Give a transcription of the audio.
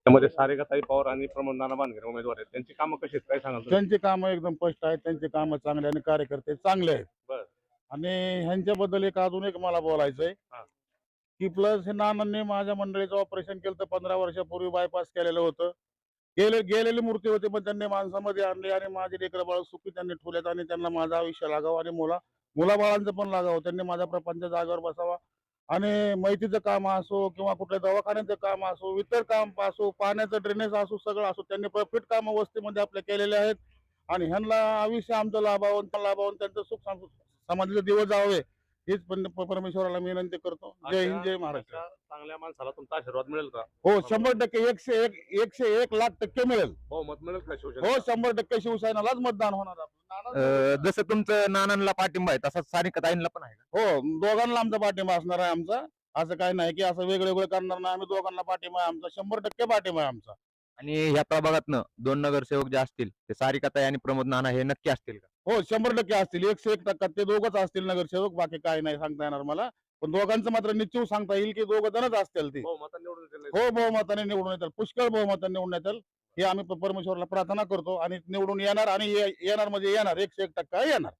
त्यामध्ये सारिकाताई पवार आणि प्रमोद नाना बांधगे उमेदवार आहेत. त्यांची कामं कशी आहेत काय सांगाल तुम्ही? त्यांची कामं एकदम स्पष्ट आहेत, त्यांची कामं चांगली आणि कार्यकर्ते चांगले आहेत. बरं. आणि ह्यांच्याबद्दल अजून एक मला बोलायचंय हा. की प्लस हे नानांनी माझ्या मंडळीचं ऑपरेशन केलं तर 15 वर्षापूर्वी बायपास केलेलं होतं. गेलेली मूर्ती होती, पण त्यांनी माणसामध्ये आणली आणि माझे लेकरं बाळ सुखी त्यांनी ठेवल्यात आणि त्यांना माझं आयुष्य लागावं आणि मुलाबाळांचं पण लागावं. त्यांनी माझ्या प्रपंच जागेवर बसावा आणि माहितीचं काम असो किंवा कुठल्या दवाखान्याचं काम असो, इतर काम असो, पाण्याचं ड्रेनेज असो, सगळं असो, त्यांनी परफेक्ट कामं वस्तीमध्ये आपल्या केलेले आहेत. आणि ह्यांना आयुष्य आमचं लाभावून त्यांचं सुख समाधीचे दिवस जावे हीच परमेश्वराला मी विनंती करतो. जय हिंद, जय महाराष्ट्र. अशा चांगल्या माणसाला तुमचा आशीर्वाद मिळेल का? हो 100% 101 लाख टक्के मिळेल. बहुमत मिळेल का शिवसेना? हो 100% शिवसेनालाच मतदान होणार आपलं. जसं तुमचं नानांना पाठिंबा आहे तसाच सारिकाताईंना पण आहे का? हो दोघांना आमचा पाठिंबा असणार आहे आमचा. असं काही नाही की असं वेगळं करणार नाही. आम्ही दोघांना पाठिंबा आहे आमचा, 100% पाठिंबा आहे आमचा. आणि ह्या प्रभागातनं 2 नगरसेवक जे असतील ते सारिकाताई आणि प्रमोद नाना हे नक्की असतील का? हो 100% असतील. 101% ते दोघंच असतील नगरसेवक, बाकी काही नाही सांगता येणार मला. पण दोघांचं मात्र निश्चित सांगता येईल की दोघं जणच असतील ती. बहुमताने निवडून येतील. हो बहुमताने निवडून येतील, पुष्कळ बहुमताने निवडून येतील. हे आम्ही परमेश्वराला प्रार्थना करतो आणि निवडून येणार आणि येणार म्हणजे येणार 101% येणार.